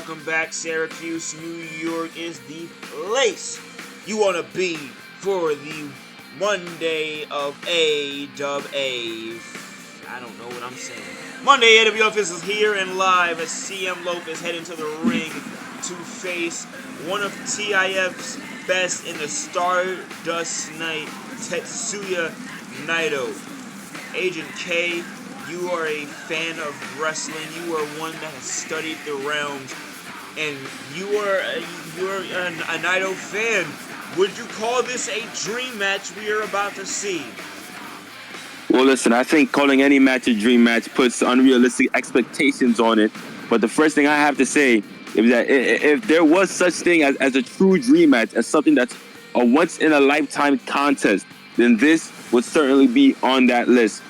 welcome back. Syracuse, New York is the place you want to be for the Monday of AWF. I don't know what I'm saying. Monday AWF is here and live as CM Loaf is heading to the ring to face one of TIF's best in the Stardust Night, Tetsuya Naito. Agent K, you are a fan of wrestling. You are one that has studied the realms, and you're a Naito fan. Would you call this a dream match we are about to see? Well, listen, I think calling any match a dream match puts unrealistic expectations on it. But the first thing I have to say is that if there was such thing as a true dream match, as something that's a once-in-a-lifetime contest, then this would certainly be on that list.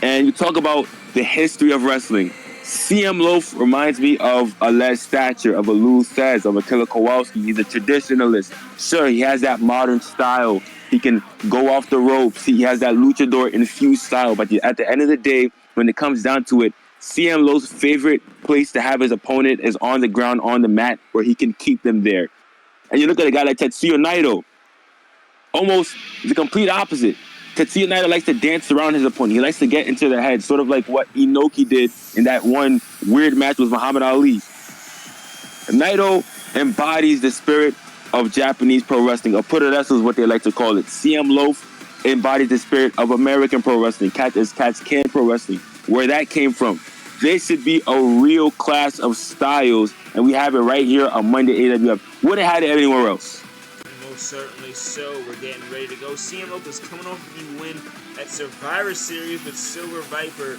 And you talk about the history of wrestling. CM Loaf reminds me of a Les Thatcher, of a Lou Thesz, of a Killer Kowalski. He's a traditionalist. Sure, he has that modern style. He can go off the ropes. He has that luchador-infused style. But at the end of the day, when it comes down to it, CM Loaf's favorite place to have his opponent is on the ground, on the mat, where he can keep them there. And you look at a guy like Tetsuya Naito, almost the complete opposite. Tetsuya Naito likes to dance around his opponent. He likes to get into their head, sort of like what Inoki did in that one weird match with Muhammad Ali. Naito embodies the spirit of Japanese pro wrestling, or puroresu is what they like to call it. CM Loaf embodies the spirit of American pro wrestling, cats can pro wrestling, where that came from. There should be a real class of styles, and we have it right here on Monday AWF. Wouldn't have it anywhere else. Most certainly so. We're getting ready to go. CM Loaf is coming off the win at Survivor Series with Silver Viper.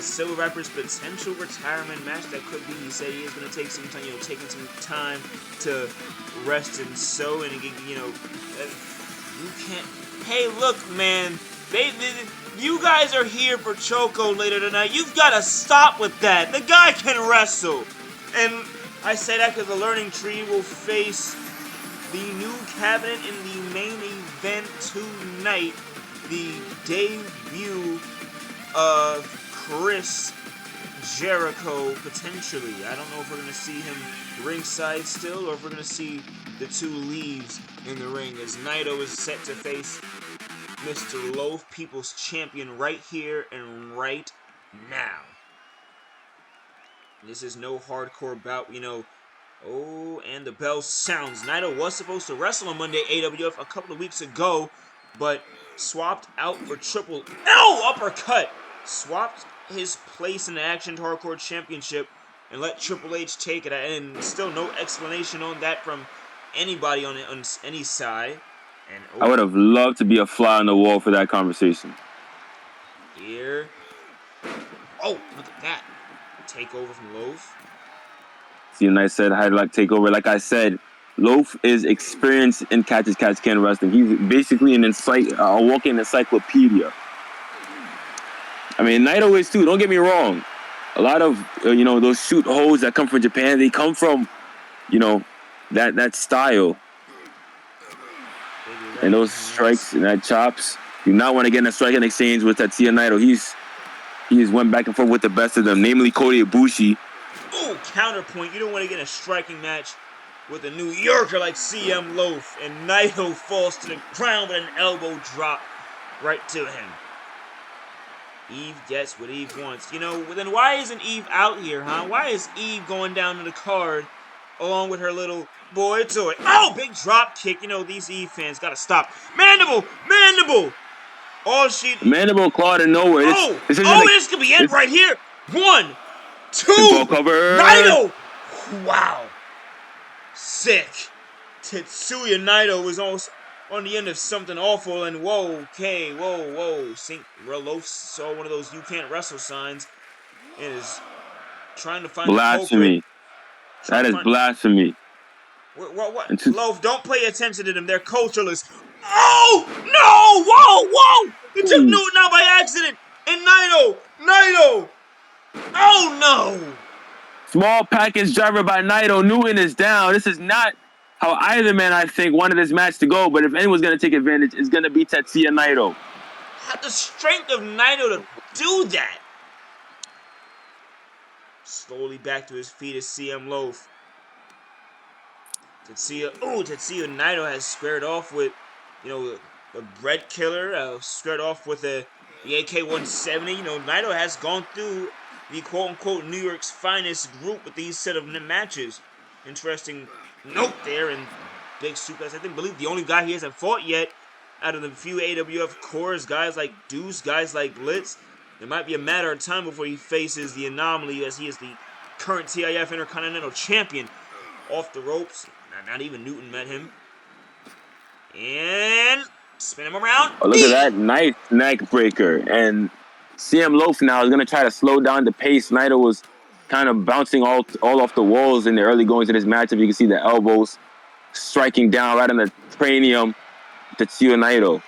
Silver Viper's potential retirement match that could be. He said he is going to take some time, taking some time to rest and sow. And you can't. Hey, look, man. You guys are here for Choco later tonight. You've got to stop with that. The guy can wrestle. And I say that because the Learning Tree will face the new cabinet in the main event tonight, the debut of Chris Jericho, potentially. I don't know if we're going to see him ringside still, or if we're going to see the two leaves in the ring, as Naito is set to face Mr. Loaf, People's Champion, right here and right now. This is no hardcore bout, Oh, and the bell sounds. Naito was supposed to wrestle on Monday AWF a couple of weeks ago, but swapped out for uppercut. Swapped his place in the Action Hardcore Championship and let Triple H take it. And still no explanation on that from anybody on any side. And I would have loved to be a fly on the wall for that conversation. Here. Oh, look at that. Takeover from Loaf. See, and I said, I'd like to take over. Like I said, Loaf is experienced in cats can wrestling. He's basically a walking encyclopedia. I mean, Naito is too. Don't get me wrong. A lot of those shoot holes that come from Japan, they come from that style. And those strikes and that chops. Do not want to get in a striking exchange with Tetsuya Naito. He's went back and forth with the best of them, namely Kota Ibushi. Ooh, counterpoint. You don't want to get in a striking match with a New Yorker like CM Loaf, and Naito falls to the ground with an elbow drop right to him. Eve gets what Eve wants. Then why isn't Eve out here, huh? Why is Eve going down to the card along with her little boy toy? Oh, big drop kick. These Eve fans got to stop. Mandible! Mandible claw to nowhere. This could be it right here. 1, 2, Naito! Wow. Sick. Tetsuya Naito was almost on the end of something awful, and whoa. Loaf saw one of those "you can't wrestle" signs and is trying to find blasphemy. That is blasphemy. What? Loaf, don't pay attention to them. They're cultureless. Oh, no! Whoa! He took Newton out by accident. And Naito! Oh, no! Small package driver by Naito. Newton is down. This is not how either man, I think, wanted this match to go. But if anyone's going to take advantage, it's going to be Tetsuya Naito. Had the strength of Naito to do that. Slowly back to his feet is CM Loaf. Tetsuya Naito has squared off with, the Bread Killer, squared off with the AK-170. Naito has gone through the quote-unquote New York's finest group with these set of matches. Interesting note there, and big suplex. I believe the only guy he hasn't fought yet out of the few AWF cores, guys like Deuce, guys like Blitz. It might be a matter of time before he faces the Anomaly, as he is the current TIF Intercontinental Champion. Off the ropes. Not even Newton met him. And spin him around. Oh, look at that nice neck breaker. And CM Loaf now is going to try to slow down the pace. Naito was kind of bouncing all off the walls in the early goings of this matchup. You can see the elbows striking down right on the cranium. Tetsuya Naito.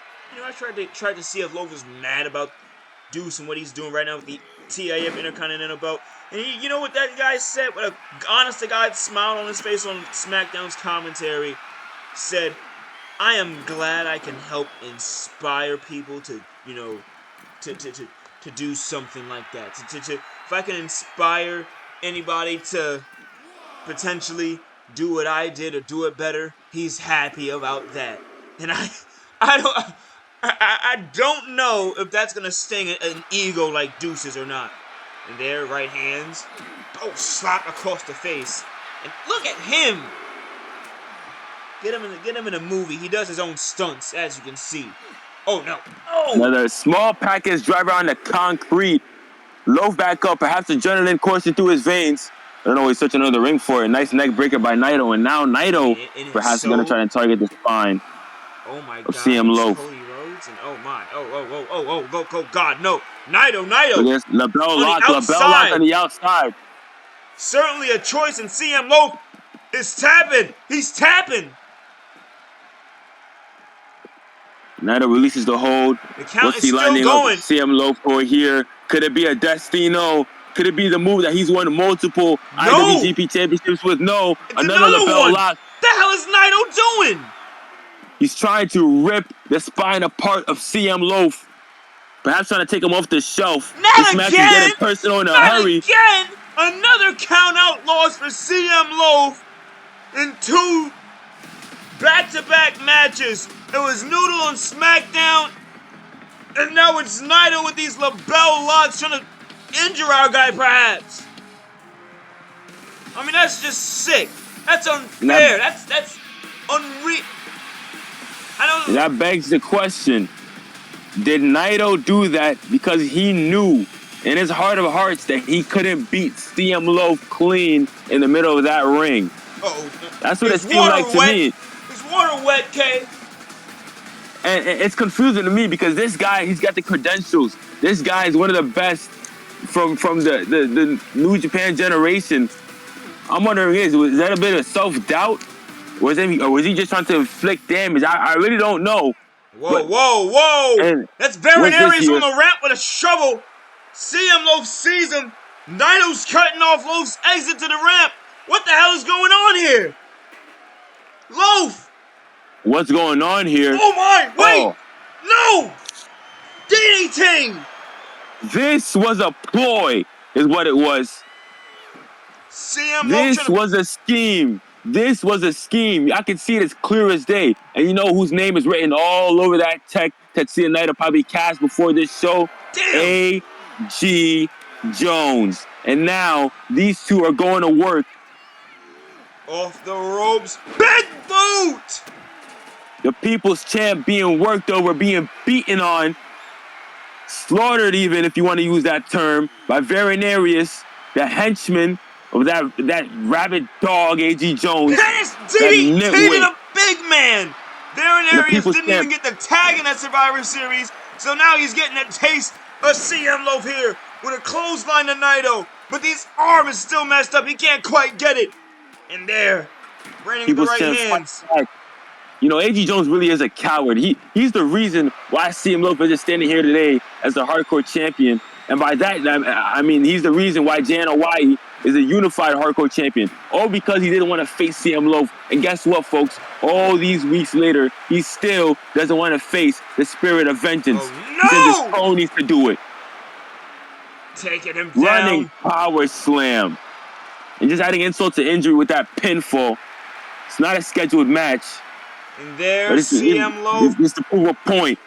I tried to see if Loaf was mad about Deuce and what he's doing right now with the TIF Intercontinental belt. And you know what that guy said? With a honest-to-God smile on his face on SmackDown's commentary, said, "I am glad I can help inspire people to do something like that. If I can inspire anybody to potentially do what I did or do it better, he's happy about that." And I don't know if that's gonna sting an ego like Deuce's or not. And there, right hands. Oh, slap across the face. And look at him. Get him in a movie. He does his own stunts, as you can see. Oh no. Oh! Another small package driver on the concrete. Loaf back up, perhaps adrenaline coursing through his veins. I don't know, he's searching under the ring for a nice neck breaker by Naito, and now Naito perhaps is gonna try to target the spine. Oh my of God! CM Loaf. Cody Rhodes and oh my! Go God! No! Naito! Look at this label lock on the outside. Certainly a choice, and CM Loaf is tapping. He's tapping. Naito releases the hold. The count What's is he still lining going. up CM Loaf for here? Could it be a Destino? Could it be the move that he's won multiple IWGP championships with? No. It's another lapel one. lock. The hell is Naito doing? He's trying to rip the spine apart of CM Loaf. Perhaps trying to take him off the shelf. This match is getting personal in a hurry. Again! Another count out loss for CM Loaf in 2 back-to-back matches. It was Noodle on SmackDown, and now it's Naito with these label locks trying to injure our guy, perhaps. I mean, that's just sick. That's unfair. That's unreal. That begs the question. Did Naito do that because he knew in his heart of hearts that he couldn't beat CM Loaf clean in the middle of that ring? That's what it seemed like to me. Is water wet, Kay? And it's confusing to me because this guy, he's got the credentials. This guy is one of the best from the New Japan generation. I'm wondering, was that a bit of self-doubt? Or was he just trying to inflict damage? I really don't know. Whoa! That's Baron Aries on the ramp with a shovel. CM Loaf sees him. Naito's cutting off Loaf's exit to the ramp. What the hell is going on here? Loaf! What's going on here? Oh my! Wait! No! DDT! This was a ploy, is what it was. CM This was a scheme. This was a scheme. I can see it as clear as day. And you know whose name is written all over that tech Tetsuya Naito probably cast before this show? Damn. A.G. Jones. And now these two are going to work. Off the ropes. Big boot! The People's Champ being worked over, being beaten on, slaughtered even, if you want to use that term, by Veronarius, the henchman of that rabid dog, A.G. Jones. DDT'd a big man! Veronarius didn't even get the tag in that Survivor Series, so now he's getting a taste of CM Loaf here with a clothesline to Naito. But his arm is still messed up. He can't quite get it. And there, raining the right hands. You know, A.G. Jones really is a coward. He's the reason why CM Loaf is just standing here today as the hardcore champion. And by that, I mean, he's the reason why Jan Hawaii is a unified hardcore champion. All because he didn't want to face CM Loaf. And guess what, folks? All these weeks later, he still doesn't want to face the spirit of vengeance. Oh, no! He said this pro needs to do it. Taking him Running down. power slam. And just adding insult to injury with that pinfall. It's not a scheduled match. And But there's it's CM Loaf. to prove a point.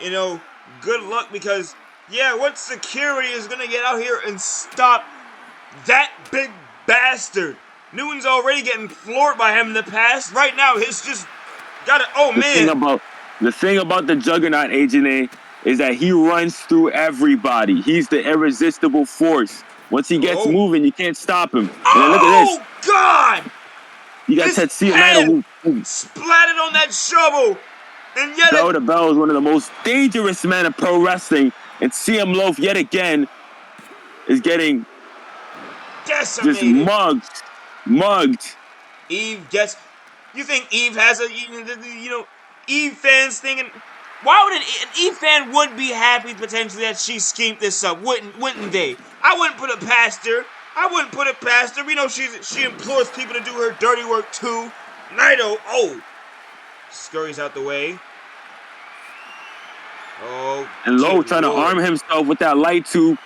You know, good luck because, yeah, what security is going to get out here and stop that big bastard? Newton's already getting floored by him in the past. Right now, he's just got it. Oh, The thing man. about the Juggernaut, Agent A, is that he runs through everybody. He's the irresistible force. Once he gets Oh. moving, you can't stop him. And then look at this. Oh, God. You got His Tetsuya head Naito who splattered on that shovel. And yet bell to bell is one of the most dangerous men in pro wrestling. And CM Loaf, yet again, is getting just decimated. mugged. Eve gets. You think Eve has a Eve fans thinking? Why would an Eve fan would be happy potentially that she schemed this up? Wouldn't they? I wouldn't put it past her. I wouldn't put it past her. We know she implores people to do her dirty work too. Naito, scurries out the way. Oh, And Lowe trying Lord. to arm himself with that light tube.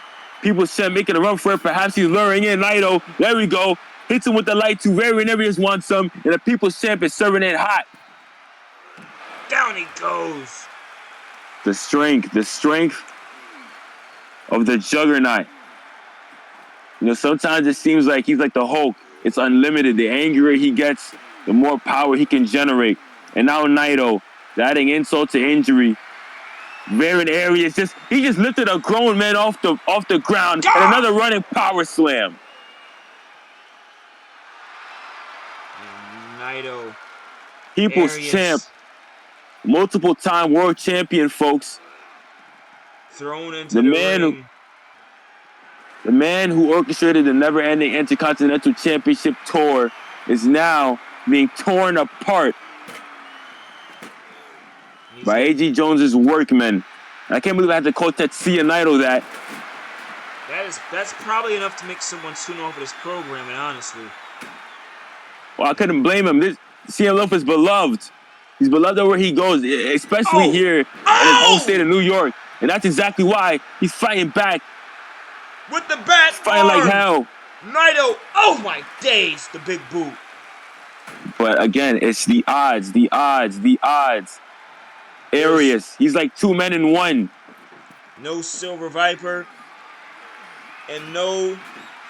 People said making a run for it. Perhaps he's luring in Naito. There we go. Hits him with the light tube. Very Areas wants some. And the People's Champ is serving it hot. Down he goes. The strength of the Juggernaut. You know, sometimes it seems like he's like the Hulk. It's unlimited. The angrier he gets, the more power he can generate. And now Naito, adding insult to injury. Varying Areas he just lifted a grown man off the ground. God! And another running power slam. Naito. People's Champ. Multiple time world champion, folks. Thrown into the ring. The man who orchestrated the never-ending Intercontinental Championship tour is now being torn apart by A.G. Jones's workmen. I can't believe I had to call Tetsuya Naito that. That's probably enough to make someone tune off of this programming, honestly. Well, I couldn't blame him. This CM Loaf is beloved. He's beloved where he goes, especially here in his home state of New York. And that's exactly why he's fighting back. With the bat He's fighting like hell. Naito, oh my days, the big boot. But again, it's the odds. Areas. He's like two men in one. No Silver Viper. And no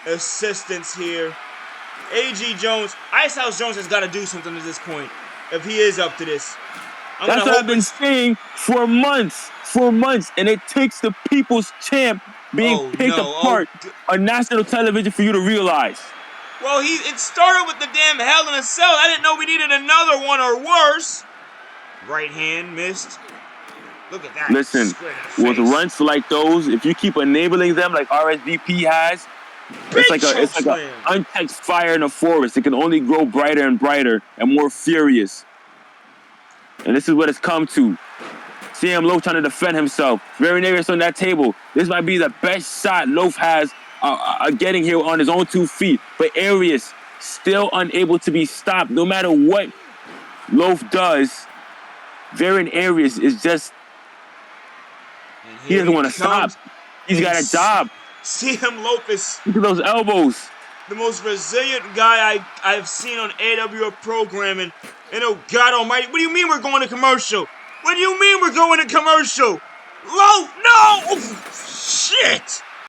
assistance here. A.G. Jones, Icehouse Jones has got to do something at this point. If he is up to this. That's what I've been saying for months. And it takes the People's Champ being picked apart on national television for you to realize. Well, it started with the damn Hell in a Cell. I didn't know we needed another one or worse. Right hand missed. Look at that. Listen, with runs like those, if you keep enabling them like RSVP has, it's like an unchecked fire in a forest. It can only grow brighter and brighter and more furious. And this is what it's come to. CM Loaf trying to defend himself. Very nervous on that table. This might be the best shot Loaf has getting here on his own 2 feet. But Areas still unable to be stopped. No matter what Loaf does, Varian Areas is just... He doesn't want to stop. He's got a job. CM Loaf is... Look at those elbows. The most resilient guy I've seen on AWF programming. And oh, God almighty, what do you mean we're going to commercial? What do you mean we're going to commercial? Loaf, no! Oh, shit!